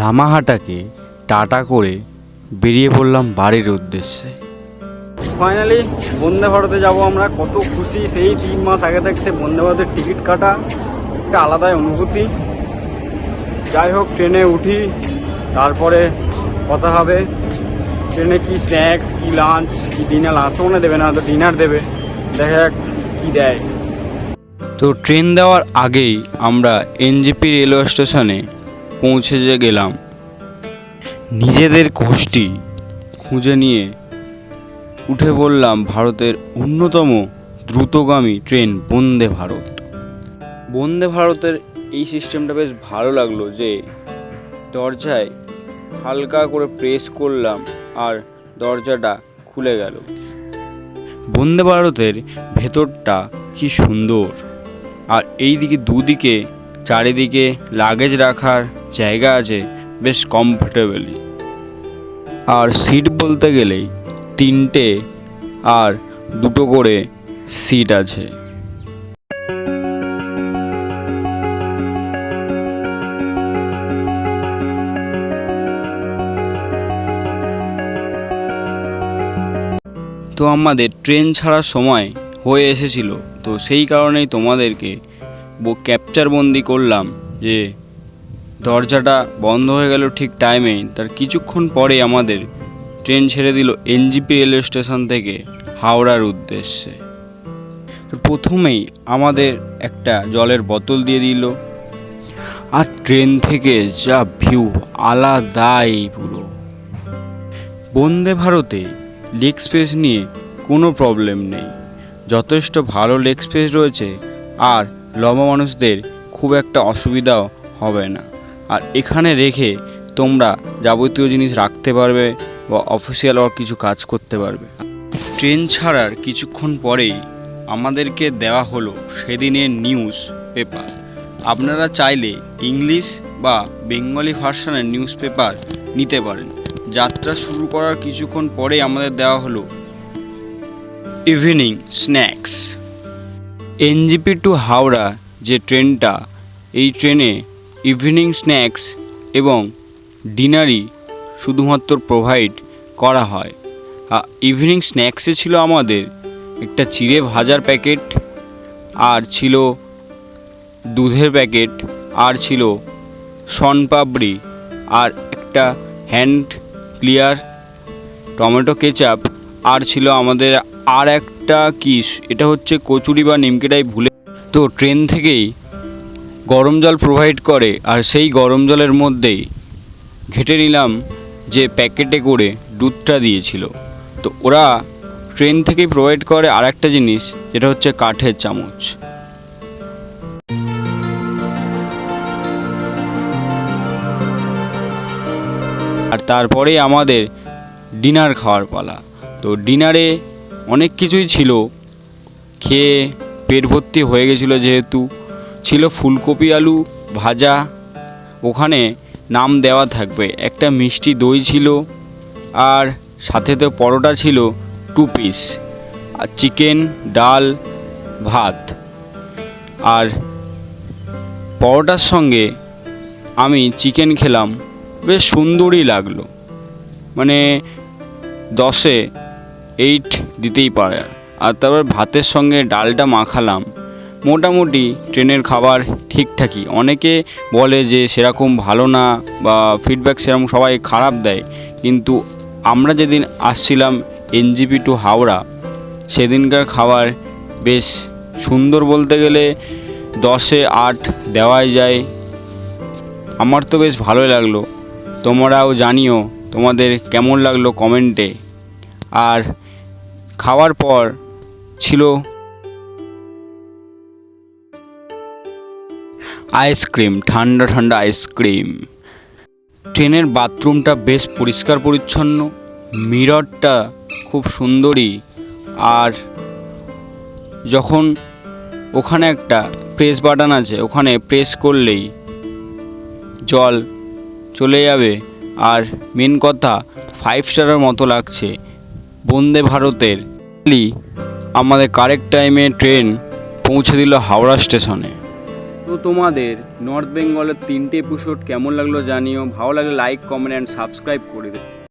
ধামাহাটাকে tata করে বেরিয়ে পড়লাম বাড়ির উদ্দেশ্যে। ফাইনালি বন্দে ভারতে যাব আমরা। কত খুশি, সেই 3 মাস আগে থাকতে বন্দে ভারতের টিকিট কাটা একটা আলাদাই অনুভূতি। যাই হোক, ট্রেনে উঠি, তারপরে কথা হবে ট্রেনে কি স্ন্যাক্স, কি লাঞ্চ, কি ডিনার। লাঞ্চ মনে দেবে না, তো ডিনার দেবে, দেখা যাক কী দেয়। তো ট্রেন দেওয়ার আগেই আমরা এনজেপি রেলওয়ে স্টেশনে পৌঁছে গেলাম। নিজেদের কোষ্ঠী খুঁজে নিয়ে উঠে পড়লাম ভারতের অন্যতম দ্রুতগামী ট্রেন বন্দে ভারত। বন্দে ভারতের এই সিস্টেমটা বেশ ভালো লাগলো যে দরজায় হালকা করে প্রেস করলাম আর দরজাটা খুলে গেল। বন্দে ভারতের ভেতরটা কি সুন্দর, আর এই দিকে দুদিকে চারিদিকে লাগেজ রাখার জায়গা আছে বেশ কমফোর্টেবলি। আর সিট বলতে গেলেই 3টে আর 2টো করে সিট আছে। তো আমাদের ট্রেন ছাড়ার সময় হয়ে এসেছিল, তো সেই কারণেই তোমাদেরকে ক্যাপচার বন্দি করলাম যে দরজাটা বন্ধ হয়ে গেল ঠিক টাইমে। তার কিছুক্ষণ পরে আমাদের ট্রেন ছেড়ে দিল এনজেপি রেলওয়ে স্টেশন থেকে হাওড়ার উদ্দেশ্যে। তো প্রথমেই আমাদের একটা জলের বোতল দিয়ে দিল, আর ট্রেন থেকে যা ভিউ আলাদাই পুরো। বন্দে ভারতে লেগ স্পেস নিয়ে কোনো প্রবলেম নেই, যথেষ্ট ভালো লেগ স্পেস রয়েছে, আর লম্বা মানুষদের খুব একটা অসুবিধাও হবে না। আর এখানে রেখে তোমরা যাবতীয় জিনিস রাখতে পারবে বা অফিসিয়াল আর কিছু কাজ করতে পারবে। ট্রেন ছাড়ার কিছুক্ষণ পরেই আমাদেরকে দেওয়া হলো সেদিনের নিউজ পেপার। আপনারা চাইলে ইংলিশ বা বেঙ্গলি ভার্সনের নিউজ পেপার নিতে পারেন। যাত্রা শুরু করার কিছুক্ষণ পরেই আমাদের দেওয়া হলো evening snacks. NJP to Howrah যে ট্রেনটা, এই ট্রেনে ইভিনিং স্ন্যাক্স এবং ডিনারই শুধুমাত্র প্রোভাইড করা হয়। ইভিনিং স্ন্যাক্সে ছিল আমাদের একটা চিড়ে ভাজার প্যাকেট, আর ছিল দুধের প্যাকেট, আর ছিল শনপাপড়ি, আর একটা হ্যান্ড ক্লিয়ার টমেটো কেচাপ, আর ছিল আমাদের আর একটা কিস, এটা হচ্ছে কচুরি বা নিমকিটাই ভুলে। তো ট্রেন থেকেই গরম জল প্রোভাইড করে, আর সেই গরম জলের মধ্যেই ঘেটে নিলাম যে প্যাকেটে করে দুধটা দিয়েছিল। তো ওরা ট্রেন থেকেই প্রোভাইড করে আর একটা জিনিস, যেটা হচ্ছে কাঠের চামচ। আর তারপরেই আমাদের ডিনার খাওয়ার পালা। তো ডিনারে অনেক কিছুই ছিল, খেয়ে পেট ভর্তি হয়ে গেছিলো, যেহেতু ছিল ফুলকপি আলু ভাজা, ওখানে নাম দেওয়া থাকবে, একটা মিষ্টি দই ছিল, আর সাথে তো পরোটা ছিল 2 পিস, আর চিকেন, ডাল, ভাত। আর পরোটার সঙ্গে আমি চিকেন খেলাম, বেশ সুন্দরই লাগলো, মানে 10-এ 8 দিতেই পারে। আর তারপর ভাতের সঙ্গে ডালটা মাখালাম। মোটামুটি ট্রেনের খাবার ঠিকঠাকই। অনেকে বলে যে সেরকম ভালো না, বা ফিডব্যাক সেরকম সবাই খারাপ দেয়, কিন্তু আমরা যেদিন আসছিলাম এনজেপি টু হাওড়া, সেদিনকার খাবার বেশ সুন্দর, বলতে গেলে 10-এ 8 দেওয়াই যায়। আমার তো বেশ ভালোই লাগলো। তোমরাও জানিও তোমাদের কেমন লাগলো কমেন্টে। আর খাওয়ার পর ছিল আইসক্রিম, ঠান্ডা ঠান্ডা আইসক্রিম। ট্রেনের বাথরুমটা বেশ পরিষ্কার পরিচ্ছন্ন, মিররটা খুব সুন্দরই। আর যখন ওখানে একটা প্রেস বাটন আছে, ওখানে প্রেস করলেই জল চলে যাবে। আর মেন কথা, 5 স্টারের মতো লাগছে। বন্দে ভারতের আমাদের কারেক্ট টাইমে ট্রেন পৌঁছে দিল হাওড়া স্টেশনে। তো তোমাদের নর্থ বেঙ্গলের 3টে এপিসোড কেমন লাগলো জানিও, ভালো লাগলে লাইক কমেন্ট অ্যান্ড সাবস্ক্রাইব করে দিও।